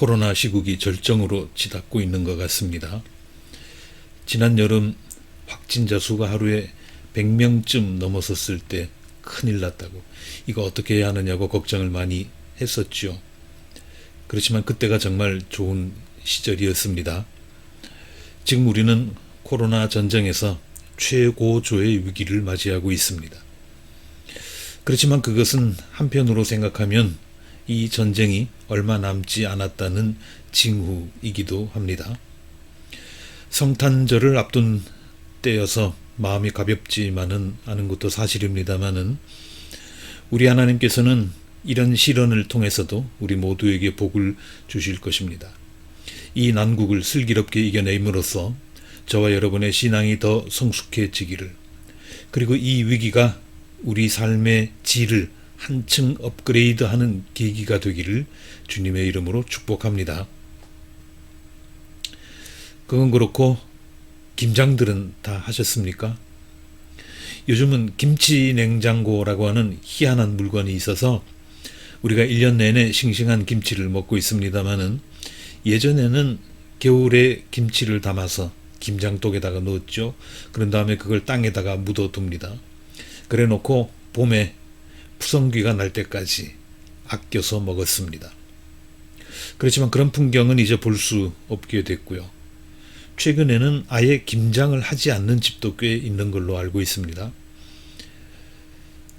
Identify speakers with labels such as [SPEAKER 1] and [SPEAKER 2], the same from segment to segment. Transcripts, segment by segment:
[SPEAKER 1] 코로나 시국이 절정으로 치닫고 있는 것 같습니다. 지난 여름 확진자 수가 하루에 100명쯤 넘어섰을 때 큰일 났다고, 이거 어떻게 해야 하느냐고 걱정을 많이 했었죠. 그렇지만 그때가 정말 좋은 시절이었습니다. 지금 우리는 코로나 전쟁에서 최고조의 위기를 맞이하고 있습니다. 그렇지만 그것은 한편으로 생각하면 이 전쟁이 얼마 남지 않았다는 징후이기도 합니다. 성탄절을 앞둔 때여서 마음이 가볍지만은 않은 것도 사실입니다만은, 우리 하나님께서는 이런 시련을 통해서도 우리 모두에게 복을 주실 것입니다. 이 난국을 슬기롭게 이겨내므로써 저와 여러분의 신앙이 더 성숙해지기를, 그리고 이 위기가 우리 삶의 질을 한층 업그레이드하는 계기가 되기를 주님의 이름으로 축복합니다. 그건 그렇고 김장들은 다 하셨습니까? 요즘은 김치 냉장고라고 하는 희한한 물건이 있어서 우리가 1년 내내 싱싱한 김치를 먹고 있습니다만은, 예전에는 겨울에 김치를 담아서 김장독에다가 넣었죠. 그런 다음에 그걸 땅에다가 묻어둡니다. 그래 놓고 봄에 푸성귀가 날 때까지 아껴서 먹었습니다. 그렇지만 그런 풍경은 이제 볼 수 없게 됐고요. 최근에는 아예 김장을 하지 않는 집도 꽤 있는 걸로 알고 있습니다.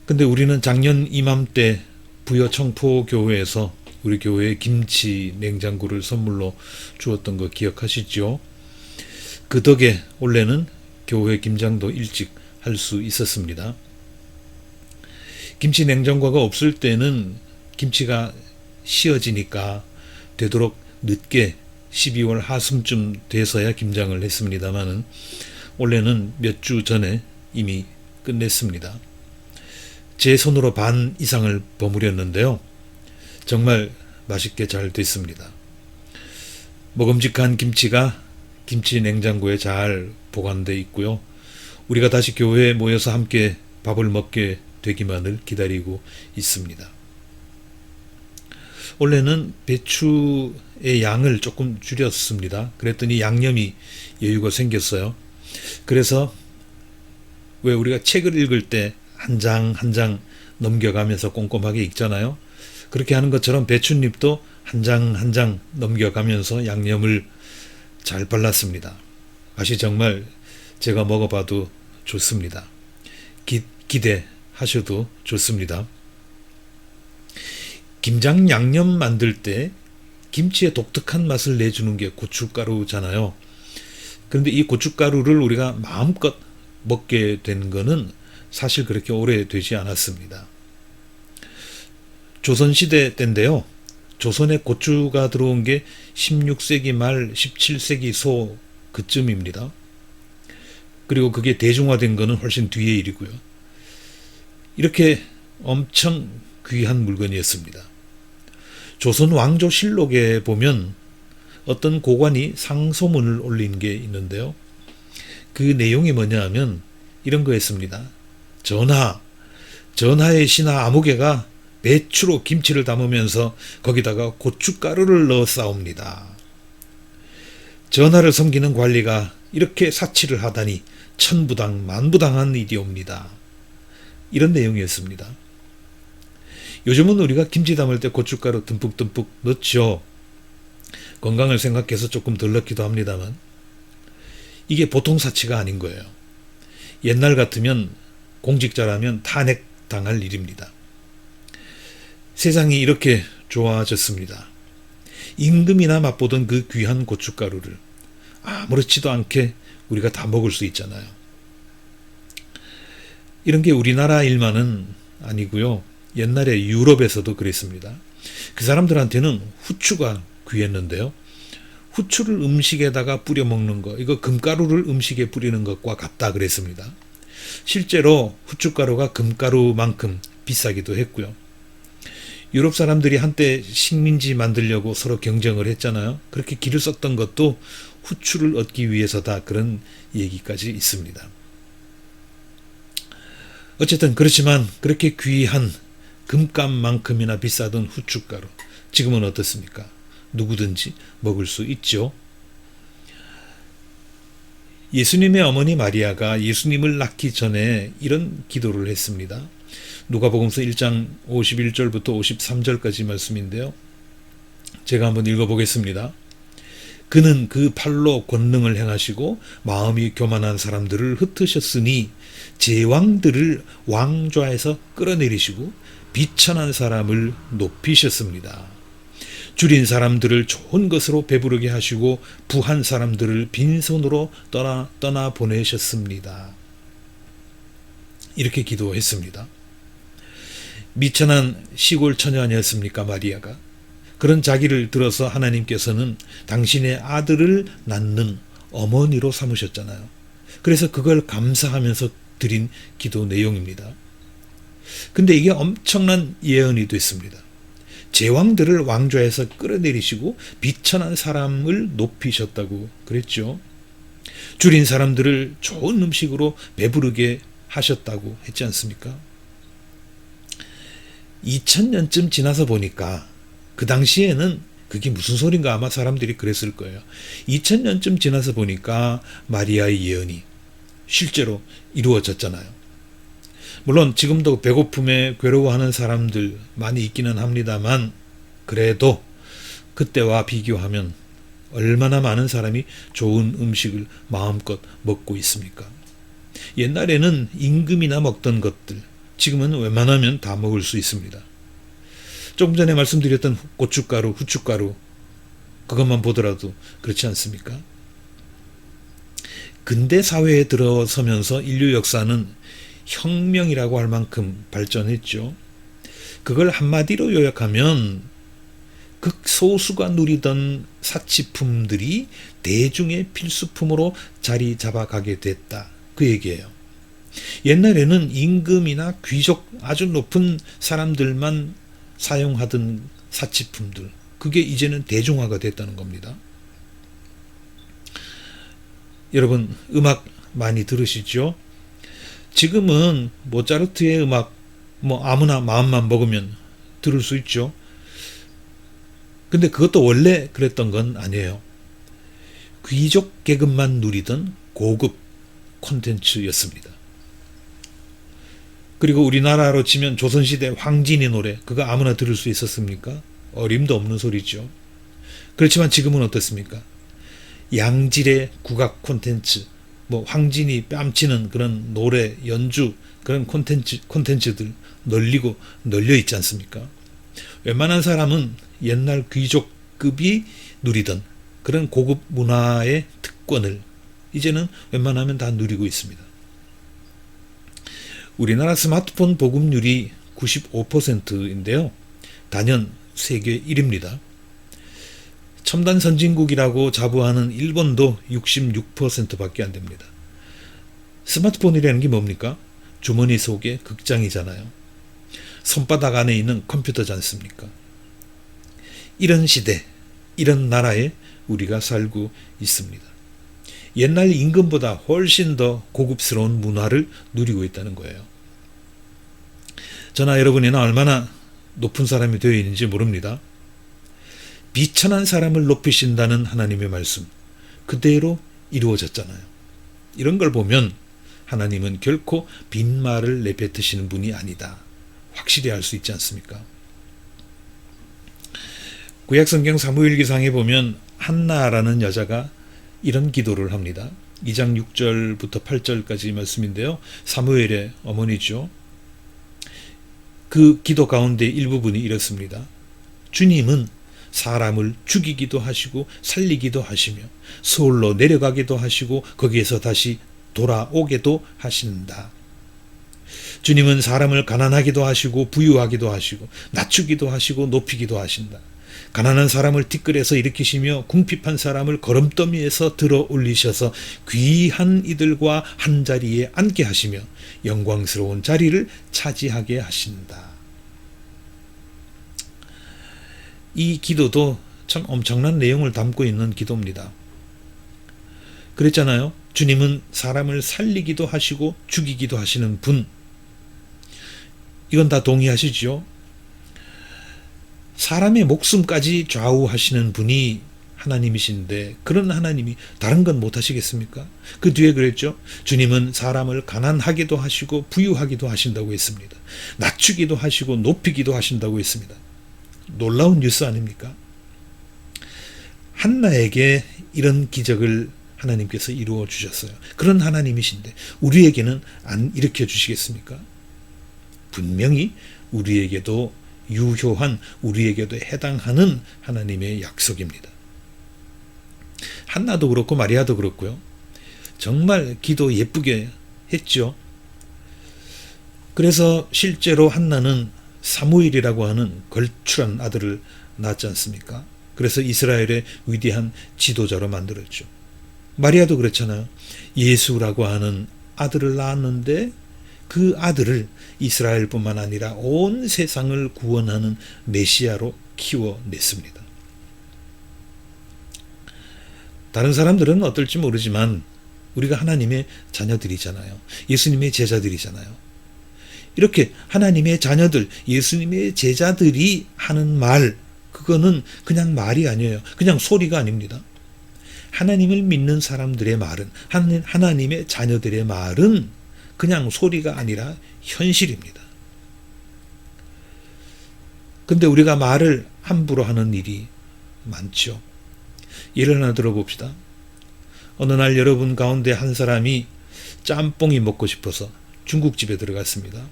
[SPEAKER 1] 근데 우리는 작년 이맘때 부여 청포교회에서 우리 교회에 김치 냉장고를 선물로 주었던 거 기억하시죠? 그 덕에 올해는 교회 김장도 일찍 할 수 있었습니다. 김치 냉장고가 없을 때는 김치가 씌어지니까 되도록 늦게 12월 하순쯤 돼서야 김장을 했습니다만은, 올해는 몇 주 전에 이미 끝냈습니다. 제 손으로 반 이상을 버무렸는데요. 정말 맛있게 잘 됐습니다. 먹음직한 김치가 김치 냉장고에 잘 보관되어 있고요. 우리가 다시 교회에 모여서 함께 밥을 먹게 되기만을 기다리고 있습니다. 원래는 배추의 양을 조금 줄였습니다. 그랬더니 양념이 여유가 생겼어요. 그래서 왜 우리가 책을 읽을 때 한 장 한 장 넘겨가면서 꼼꼼하게 읽잖아요. 그렇게 하는 것처럼 배춧잎도 한 장 한 장 넘겨가면서 양념을 잘 발랐습니다. 맛이 정말 제가 먹어봐도 좋습니다. 기대하셔도 좋습니다. 김장 양념 만들 때 김치의 독특한 맛을 내주는 게 고춧가루잖아요. 그런데 이 고춧가루를 우리가 마음껏 먹게 된 거는 사실 그렇게 오래되지 않았습니다. 조선시대 때인데요. 조선에 고추가 들어온 게 16세기 말 17세기 소 그쯤입니다. 그리고 그게 대중화된 거는 훨씬 뒤의 일이고요. 이렇게 엄청 귀한 물건이었습니다. 조선 왕조실록에 보면 어떤 고관이 상소문을 올린 게 있는데요. 그 내용이 뭐냐 하면 이런 거였습니다. 전하의 신하 아무개가 배추로 김치를 담으면서 거기다가 고춧가루를 넣어 싸웁니다. 전하를 섬기는 관리가 이렇게 사치를 하다니 천부당 만부당한 일이옵니다. 이런 내용이었습니다. 요즘은 우리가 김치 담을 때 고춧가루 듬뿍듬뿍 넣죠. 건강을 생각해서 조금 덜 넣기도 합니다만, 이게 보통 사치가 아닌 거예요. 옛날 같으면 공직자라면 탄핵당할 일입니다. 세상이 이렇게 좋아졌습니다. 임금이나 맛보던 그 귀한 고춧가루를 아무렇지도 않게 우리가 다 먹을 수 있잖아요. 이런 게 우리나라 일만은 아니고요. 옛날에 유럽에서도 그랬습니다. 그 사람들한테는 후추가 귀했는데요. 후추를 음식에다가 뿌려 먹는 거, 이거 금가루를 음식에 뿌리는 것과 같다 그랬습니다. 실제로 후춧가루가 금가루만큼 비싸기도 했고요. 유럽 사람들이 한때 식민지 만들려고 서로 경쟁을 했잖아요. 그렇게 길을 썼던 것도 후추를 얻기 위해서다, 그런 얘기까지 있습니다. 어쨌든 그렇지만 그렇게 귀한 금값만큼이나 비싸던 후춧가루, 지금은 어떻습니까? 누구든지 먹을 수 있죠. 예수님의 어머니 마리아가 예수님을 낳기 전에 이런 기도를 했습니다. 누가복음서 1장 51절부터 53절까지 말씀인데요. 제가 한번 읽어보겠습니다. 그는 그 팔로 권능을 행하시고 마음이 교만한 사람들을 흩으셨으니 제왕들을 왕좌에서 끌어내리시고 비천한 사람을 높이셨습니다. 줄인 사람들을 좋은 것으로 배부르게 하시고 부한 사람들을 빈손으로 떠나 보내셨습니다. 이렇게 기도했습니다. 미천한 시골 처녀 아니었습니까, 마리아가? 그런 자기를 들어서 하나님께서는 당신의 아들을 낳는 어머니로 삼으셨잖아요. 그래서 그걸 감사하면서 드린 기도 내용입니다. 근데 이게 엄청난 예언이 됐습니다. 제왕들을 왕좌에서 끌어내리시고 비천한 사람을 높이셨다고 그랬죠. 줄인 사람들을 좋은 음식으로 배부르게 하셨다고 했지 않습니까? 2000년쯤 지나서 보니까 그 당시에는 그게 무슨 소린가 아마 사람들이 그랬을 거예요. 2000년쯤 지나서 보니까 마리아의 예언이 실제로 이루어졌잖아요. 물론 지금도 배고픔에 괴로워하는 사람들 많이 있기는 합니다만 그래도 그때와 비교하면 얼마나 많은 사람이 좋은 음식을 마음껏 먹고 있습니까? 옛날에는 임금이나 먹던 것들 지금은 웬만하면 다 먹을 수 있습니다. 조금 전에 말씀드렸던 고춧가루, 후춧가루 그것만 보더라도 그렇지 않습니까? 근대 사회에 들어서면서 인류 역사는 혁명이라고 할 만큼 발전했죠. 그걸 한마디로 요약하면 극소수가 누리던 사치품들이 대중의 필수품으로 자리 잡아가게 됐다. 그 얘기예요. 옛날에는 임금이나 귀족 아주 높은 사람들만 사용하던 사치품들 그게 이제는 대중화가 됐다는 겁니다. 여러분 음악 많이 들으시죠? 지금은 모차르트의 음악 아무나 마음만 먹으면 들을 수 있죠. 근데 그것도 원래 그랬던 건 아니에요. 귀족 계급만 누리던 고급 콘텐츠였습니다. 그리고 우리나라로 치면 조선시대 황진이 노래 그거 아무나 들을 수 있었습니까? 어림도 없는 소리죠. 그렇지만 지금은 어떻습니까? 양질의 국악 콘텐츠 황진이 뺨치는 그런 노래 연주 그런 콘텐츠들 널려 있지 않습니까? 웬만한 사람은 옛날 귀족급이 누리던 그런 고급 문화의 특권을 이제는 웬만하면 다 누리고 있습니다. 우리나라 스마트폰 보급률이 95%인데요. 단연 세계 1위입니다. 첨단 선진국이라고 자부하는 일본도 66%밖에 안 됩니다. 스마트폰이라는 게 뭡니까? 주머니 속의 극장이잖아요. 손바닥 안에 있는 컴퓨터지 않습니까? 이런 시대, 이런 나라에 우리가 살고 있습니다. 옛날 임금보다 훨씬 더 고급스러운 문화를 누리고 있다는 거예요. 저나 여러분이나 얼마나 높은 사람이 되어 있는지 모릅니다. 비천한 사람을 높이신다는 하나님의 말씀 그대로 이루어졌잖아요. 이런 걸 보면 하나님은 결코 빈말을 내뱉으시는 분이 아니다. 확실히 알 수 있지 않습니까? 구약성경 사무엘기상에 보면 한나라는 여자가 이런 기도를 합니다. 2장 6절부터 8절까지 말씀인데요. 사무엘의 어머니죠. 그 기도 가운데 일부분이 이렇습니다. 주님은 사람을 죽이기도 하시고 살리기도 하시며 서울로 내려가기도 하시고 거기에서 다시 돌아오게도 하신다. 주님은 사람을 가난하기도 하시고 부유하기도 하시고 낮추기도 하시고 높이기도 하신다. 가난한 사람을 티끌에서 일으키시며 궁핍한 사람을 거름더미에서 들어 올리셔서 귀한 이들과 한자리에 앉게 하시며 영광스러운 자리를 차지하게 하신다. 이 기도도 참 엄청난 내용을 담고 있는 기도입니다. 그랬잖아요. 주님은 사람을 살리기도 하시고 죽이기도 하시는 분. 이건 다 동의하시죠? 사람의 목숨까지 좌우하시는 분이 하나님이신데 그런 하나님이 다른 건 못하시겠습니까? 그 뒤에 그랬죠. 주님은 사람을 가난하기도 하시고 부유하기도 하신다고 했습니다. 낮추기도 하시고 높이기도 하신다고 했습니다. 놀라운 뉴스 아닙니까? 한나에게 이런 기적을 하나님께서 이루어 주셨어요. 그런 하나님이신데 우리에게는 안 일으켜 주시겠습니까? 분명히 우리에게도 유효한, 우리에게도 해당하는 하나님의 약속입니다. 한나도 그렇고 마리아도 그렇고요. 정말 기도 예쁘게 했죠. 그래서 실제로 한나는 사무엘이라고 하는 걸출한 아들을 낳았지 않습니까? 그래서 이스라엘의 위대한 지도자로 만들었죠. 마리아도 그렇잖아요. 예수라고 하는 아들을 낳았는데 그 아들을 이스라엘뿐만 아니라 온 세상을 구원하는 메시아로 키워냈습니다. 다른 사람들은 어떨지 모르지만 우리가 하나님의 자녀들이잖아요. 예수님의 제자들이잖아요. 이렇게 하나님의 자녀들, 예수님의 제자들이 하는 말, 그거는 그냥 말이 아니에요. 그냥 소리가 아닙니다. 하나님을 믿는 사람들의 말은, 하나님의 자녀들의 말은 그냥 소리가 아니라 현실입니다. 근데 우리가 말을 함부로 하는 일이 많죠. 예를 하나 들어봅시다. 어느 날 여러분 가운데 한 사람이 짬뽕이 먹고 싶어서 중국집에 들어갔습니다.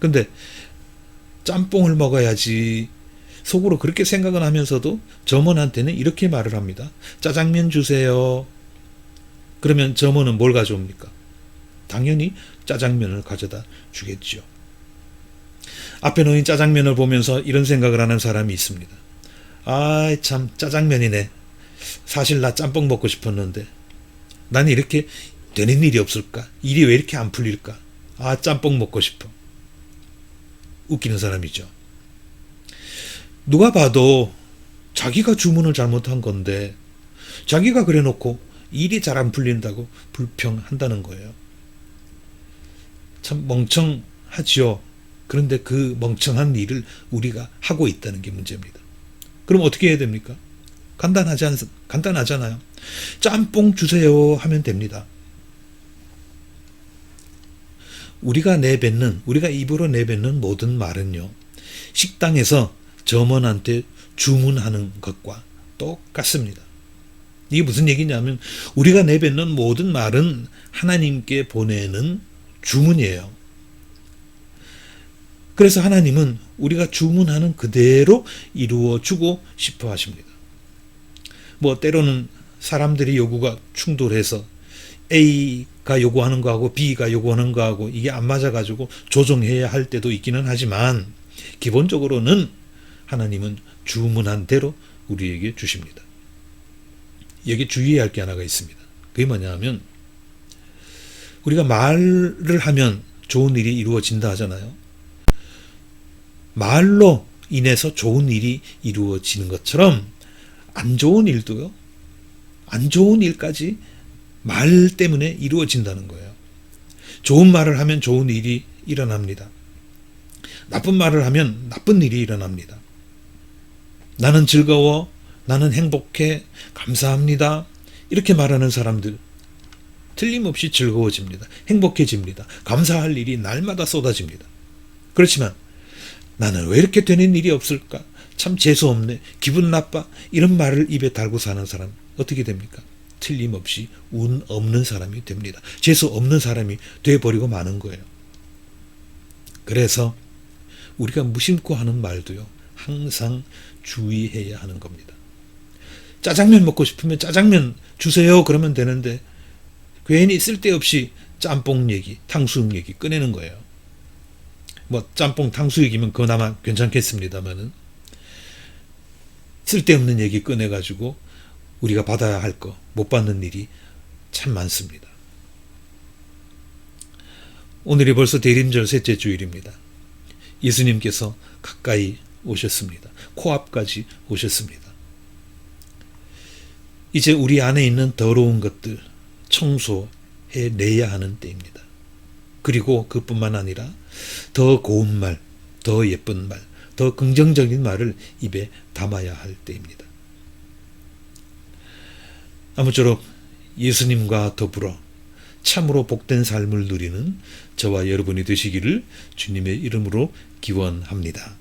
[SPEAKER 1] 근데 짬뽕을 먹어야지 속으로 그렇게 생각은 하면서도 점원한테는 이렇게 말을 합니다. 짜장면 주세요. 그러면 점원은 뭘 가져옵니까? 당연히 짜장면을 가져다 주겠죠. 앞에 놓인 짜장면을 보면서 이런 생각을 하는 사람이 있습니다. 아, 참 짜장면이네. 사실 나 짬뽕 먹고 싶었는데 난 이렇게 되는 일이 없을까? 일이 왜 이렇게 안 풀릴까? 아, 짬뽕 먹고 싶어. 웃기는 사람이죠. 누가 봐도 자기가 주문을 잘못한 건데 자기가 그래놓고 일이 잘 안 풀린다고 불평한다는 거예요. 참 멍청하지요. 그런데 그 멍청한 일을 우리가 하고 있다는 게 문제입니다. 그럼 어떻게 해야 됩니까? 간단하잖아요. 짬뽕 주세요 하면 됩니다. 우리가 입으로 내뱉는 모든 말은요, 식당에서 점원한테 주문하는 것과 똑같습니다. 이게 무슨 얘기냐면 우리가 내뱉는 모든 말은 하나님께 보내는 주문이에요. 그래서 하나님은 우리가 주문하는 그대로 이루어주고 싶어 하십니다. 뭐 때로는 사람들의 요구가 충돌해서 A가 요구하는 거하고 B가 요구하는 거하고 이게 안 맞아가지고 조정해야 할 때도 있기는 하지만 기본적으로는 하나님은 주문한 대로 우리에게 주십니다. 여기 주의해야 할 게 하나가 있습니다. 그게 뭐냐면 우리가 말을 하면 좋은 일이 이루어진다 하잖아요. 말로 인해서 좋은 일이 이루어지는 것처럼 안 좋은 일도요, 안 좋은 일까지 말 때문에 이루어진다는 거예요. 좋은 말을 하면 좋은 일이 일어납니다. 나쁜 말을 하면 나쁜 일이 일어납니다. 나는 즐거워, 나는 행복해, 감사합니다. 이렇게 말하는 사람들 틀림없이 즐거워집니다. 행복해집니다. 감사할 일이 날마다 쏟아집니다. 그렇지만 나는 왜 이렇게 되는 일이 없을까? 참 재수없네. 기분 나빠. 이런 말을 입에 달고 사는 사람 어떻게 됩니까? 틀림없이 운 없는 사람이 됩니다. 재수 없는 사람이 돼버리고 마는 거예요. 그래서 우리가 무심코 하는 말도요, 항상 주의해야 하는 겁니다. 짜장면 먹고 싶으면 짜장면 주세요 그러면 되는데 괜히 쓸데없이 짬뽕 얘기, 탕수육 얘기 꺼내는 거예요. 뭐 짬뽕 탕수육이면 그나마 괜찮겠습니다만은 쓸데없는 얘기 꺼내가지고 우리가 받아야 할 거 못 받는 일이 참 많습니다. 오늘이 벌써 대림절 셋째 주일입니다. 예수님께서 가까이 오셨습니다. 코앞까지 오셨습니다. 이제 우리 안에 있는 더러운 것들 청소해내야 하는 때입니다. 그리고 그뿐만 아니라 더 고운 말, 더 예쁜 말, 더 긍정적인 말을 입에 담아야 할 때입니다. 아무쪼록 예수님과 더불어 참으로 복된 삶을 누리는 저와 여러분이 되시기를 주님의 이름으로 기원합니다.